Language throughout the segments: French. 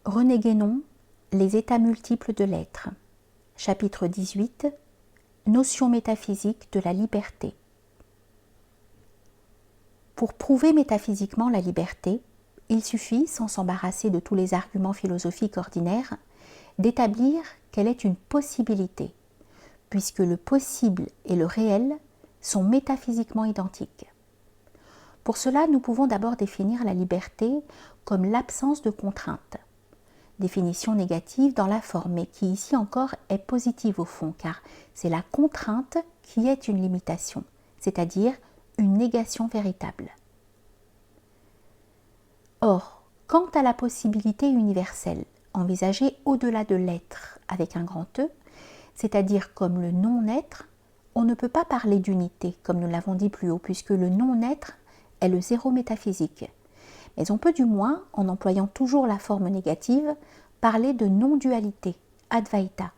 René Guénon, Les états multiples de l'être. Chapitre 18. Notion métaphysique de la liberté. Pour prouver métaphysiquement la liberté, il suffit, sans s'embarrasser de tous les arguments philosophiques ordinaires, d'établir qu'elle est une possibilité, puisque le possible et le réel sont métaphysiquement identiques. Pour cela, nous pouvons d'abord définir la liberté comme l'absence de contrainte. Définition négative dans la forme, mais qui ici encore est positive au fond, car c'est la contrainte qui est une limitation, c'est-à-dire une négation véritable. Or, quant à la possibilité universelle, envisagée au-delà de l'être avec un grand E, c'est-à-dire comme le non-être, on ne peut pas parler d'unité, comme nous l'avons dit plus haut, puisque le non-être est le zéro métaphysique. Mais on peut du moins, en employant toujours la forme négative, parler de non-dualité, Advaita.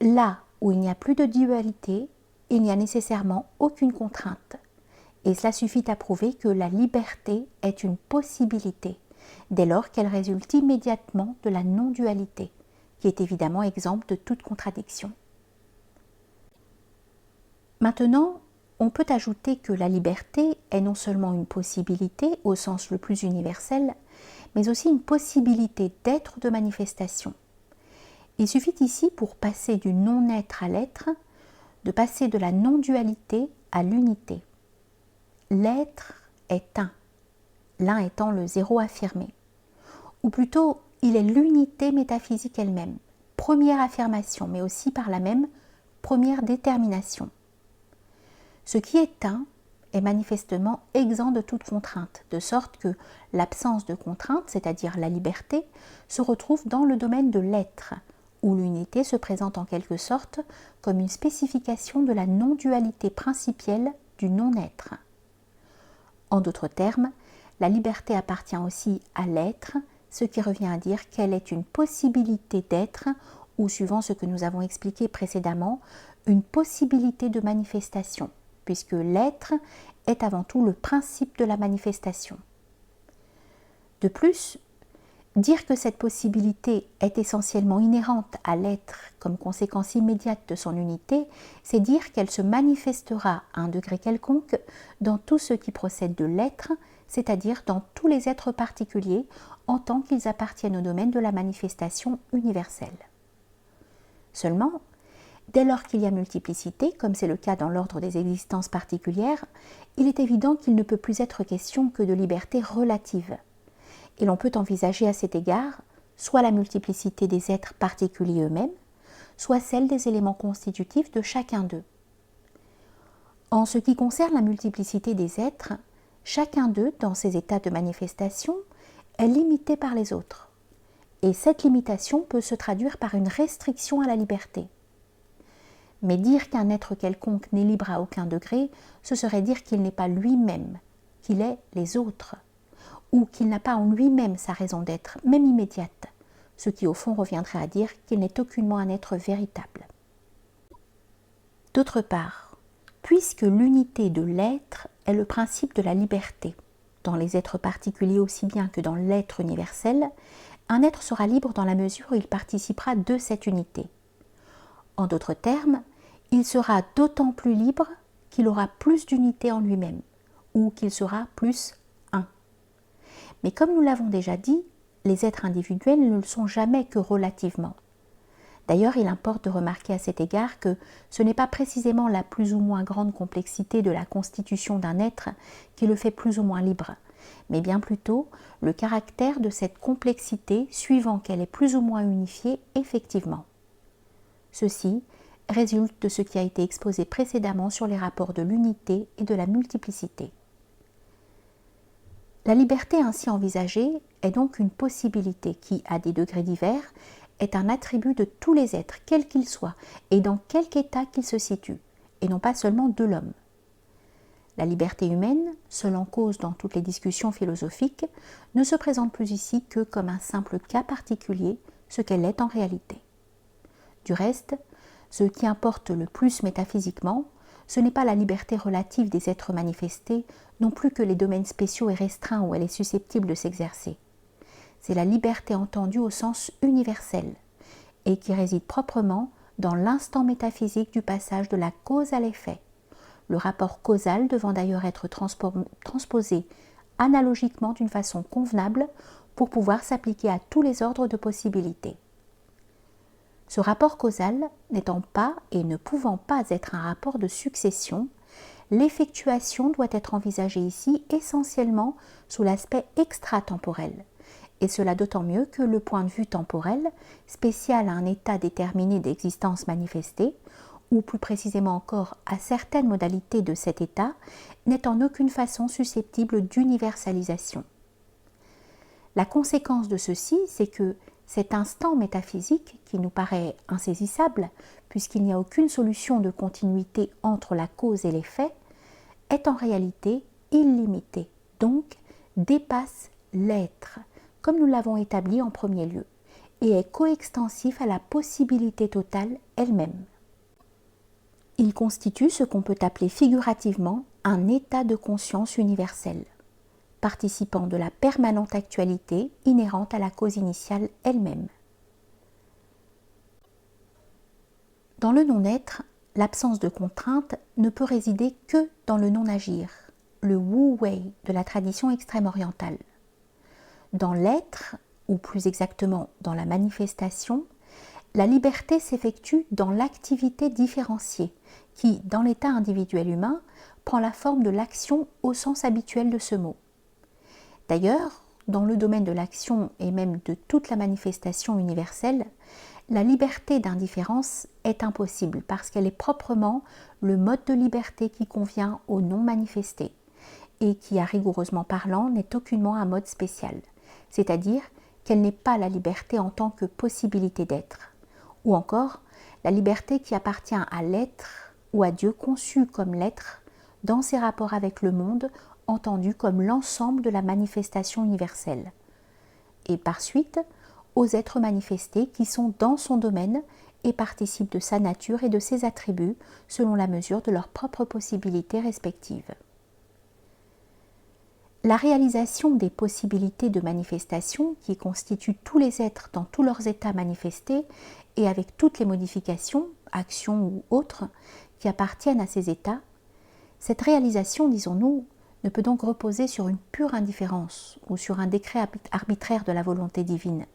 Là où il n'y a plus de dualité, il n'y a nécessairement aucune contrainte. Et cela suffit à prouver que la liberté est une possibilité, dès lors qu'elle résulte immédiatement de la non-dualité, qui est évidemment exempte de toute contradiction. Maintenant, on peut ajouter que la liberté est non seulement une possibilité au sens le plus universel, mais aussi une possibilité d'être de manifestation. Il suffit ici, pour passer du non-être à l'être, de passer de la non-dualité à l'unité. L'être est un, l'un étant le zéro affirmé. Ou plutôt, il est l'unité métaphysique elle-même, première affirmation, mais aussi par la même première détermination. Ce qui est un est manifestement exempt de toute contrainte, de sorte que l'absence de contrainte, c'est-à-dire la liberté, se retrouve dans le domaine de l'être, où l'unité se présente en quelque sorte comme une spécification de la non-dualité principielle du non-être. En d'autres termes, la liberté appartient aussi à l'être, ce qui revient à dire qu'elle est une possibilité d'être, ou suivant ce que nous avons expliqué précédemment, une possibilité de manifestation, puisque l'être est avant tout le principe de la manifestation. De plus, dire que cette possibilité est essentiellement inhérente à l'être comme conséquence immédiate de son unité, c'est dire qu'elle se manifestera à un degré quelconque dans tout ce qui procède de l'être, c'est-à-dire dans tous les êtres particuliers, en tant qu'ils appartiennent au domaine de la manifestation universelle. Seulement, dès lors qu'il y a multiplicité, comme c'est le cas dans l'ordre des existences particulières, il est évident qu'il ne peut plus être question que de liberté relative. Et l'on peut envisager à cet égard soit la multiplicité des êtres particuliers eux-mêmes, soit celle des éléments constitutifs de chacun d'eux. En ce qui concerne la multiplicité des êtres, chacun d'eux, dans ses états de manifestation, est limité par les autres. Et cette limitation peut se traduire par une restriction à la liberté. Mais dire qu'un être quelconque n'est libre à aucun degré, ce serait dire qu'il n'est pas lui-même, qu'il est les autres, ou qu'il n'a pas en lui-même sa raison d'être, même immédiate, ce qui au fond reviendrait à dire qu'il n'est aucunement un être véritable. D'autre part, puisque l'unité de l'être est le principe de la liberté, dans les êtres particuliers aussi bien que dans l'être universel, un être sera libre dans la mesure où il participera de cette unité. En d'autres termes, il sera d'autant plus libre qu'il aura plus d'unité en lui-même, ou qu'il sera plus un. Mais comme nous l'avons déjà dit, les êtres individuels ne le sont jamais que relativement. D'ailleurs, il importe de remarquer à cet égard que ce n'est pas précisément la plus ou moins grande complexité de la constitution d'un être qui le fait plus ou moins libre, mais bien plutôt le caractère de cette complexité suivant qu'elle est plus ou moins unifiée effectivement. Ceci résulte de ce qui a été exposé précédemment sur les rapports de l'unité et de la multiplicité. La liberté ainsi envisagée est donc une possibilité qui, à des degrés divers, est un attribut de tous les êtres, quels qu'ils soient, et dans quelque état qu'ils se situent, et non pas seulement de l'homme. La liberté humaine, seule en cause dans toutes les discussions philosophiques, ne se présente plus ici que comme un simple cas particulier, ce qu'elle est en réalité. Du reste, ce qui importe le plus métaphysiquement, ce n'est pas la liberté relative des êtres manifestés, non plus que les domaines spéciaux et restreints où elle est susceptible de s'exercer. c'est la liberté entendue au sens universel et qui réside proprement dans l'instant métaphysique du passage de la cause à l'effet, le rapport causal devant d'ailleurs être transposé analogiquement d'une façon convenable pour pouvoir s'appliquer à tous les ordres de possibilités. Ce rapport causal n'étant pas et ne pouvant pas être un rapport de succession, l'effectuation doit être envisagée ici essentiellement sous l'aspect extratemporel, et cela d'autant mieux que le point de vue temporel, spécial à un état déterminé d'existence manifestée, ou plus précisément encore à certaines modalités de cet état, n'est en aucune façon susceptible d'universalisation. La conséquence de ceci, c'est que cet instant métaphysique, qui nous paraît insaisissable, puisqu'il n'y a aucune solution de continuité entre la cause et l'effet, est en réalité illimité, donc dépasse l'être, comme nous l'avons établi en premier lieu, et est coextensif à la possibilité totale elle-même. Il constitue ce qu'on peut appeler figurativement un état de conscience universel, participant de la permanente actualité inhérente à la cause initiale elle-même. Dans le non-être, l'absence de contrainte ne peut résider que dans le non-agir, le wu-wei de la tradition extrême-orientale. Dans l'être, ou plus exactement dans la manifestation, la liberté s'effectue dans l'activité différenciée, qui, dans l'état individuel humain, prend la forme de l'action au sens habituel de ce mot. D'ailleurs, dans le domaine de l'action et même de toute la manifestation universelle, la liberté d'indifférence est impossible parce qu'elle est proprement le mode de liberté qui convient au non manifesté et qui, à rigoureusement parlant, n'est aucunement un mode spécial, c'est-à-dire qu'elle n'est pas la liberté en tant que possibilité d'être, ou encore la liberté qui appartient à l'être ou à Dieu conçu comme l'être dans ses rapports avec le monde entendu comme l'ensemble de la manifestation universelle, et par suite aux êtres manifestés qui sont dans son domaine et participent de sa nature et de ses attributs selon la mesure de leurs propres possibilités respectives. La réalisation des possibilités de manifestation qui constituent tous les êtres dans tous leurs états manifestés et avec toutes les modifications, actions ou autres, qui appartiennent à ces états, cette réalisation, disons-nous, ne peut donc reposer sur une pure indifférence ou sur un décret arbitraire de la volonté divine,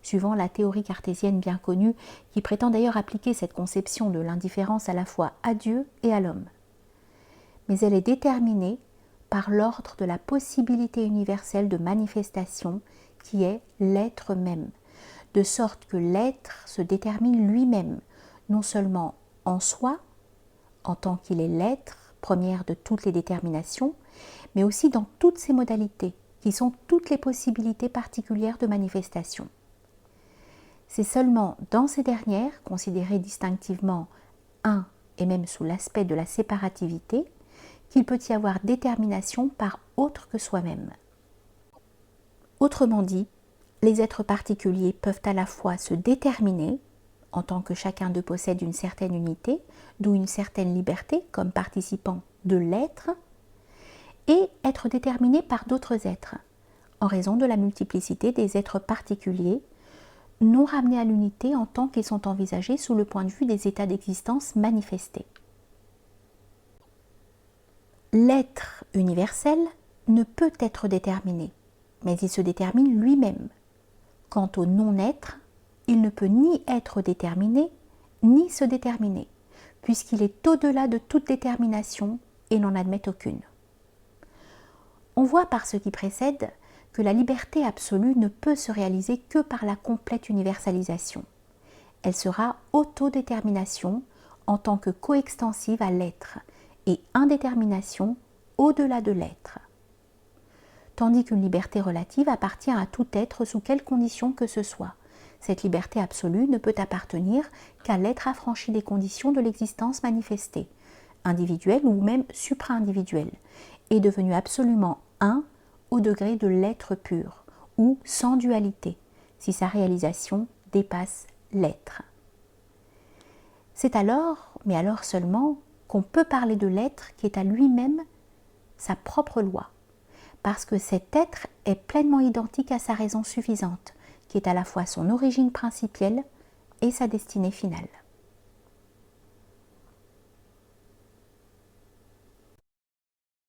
suivant la théorie cartésienne bien connue qui prétend d'ailleurs appliquer cette conception de l'indifférence à la fois à Dieu et à l'homme. Mais elle est déterminée par l'ordre de la possibilité universelle de manifestation qui est l'être même, de sorte que l'être se détermine lui-même, non seulement en soi, en tant qu'il est l'être, première de toutes les déterminations, mais aussi dans toutes ses modalités, qui sont toutes les possibilités particulières de manifestation. C'est seulement dans ces dernières, considérées distinctivement un et même sous l'aspect de la séparativité, qu'il peut y avoir détermination par autre que soi-même. Autrement dit, les êtres particuliers peuvent à la fois se déterminer, en tant que chacun d'eux possède une certaine unité, d'où une certaine liberté comme participant de l'être, et être déterminés par d'autres êtres, en raison de la multiplicité des êtres particuliers, non ramenés à l'unité en tant qu'ils sont envisagés sous le point de vue des états d'existence manifestés. L'être universel ne peut être déterminé, mais il se détermine lui-même. Quant au non-être, il ne peut ni être déterminé, ni se déterminer, puisqu'il est au-delà de toute détermination et n'en admet aucune. On voit par ce qui précède que la liberté absolue ne peut se réaliser que par la complète universalisation. Elle sera autodétermination en tant que coextensive à l'être et indétermination au-delà de l'être. Tandis qu'une liberté relative appartient à tout être sous quelles conditions que ce soit. Cette liberté absolue ne peut appartenir qu'à l'être affranchi des conditions de l'existence manifestée, individuelle ou même supra-individuelle, et devenu absolument un au degré de l'être pur, ou sans dualité, si sa réalisation dépasse l'être. C'est alors, mais alors seulement, qu'on peut parler de l'être qui est à lui-même sa propre loi, parce que cet être est pleinement identique à sa raison suffisante, qui est à la fois son origine principielle et sa destinée finale.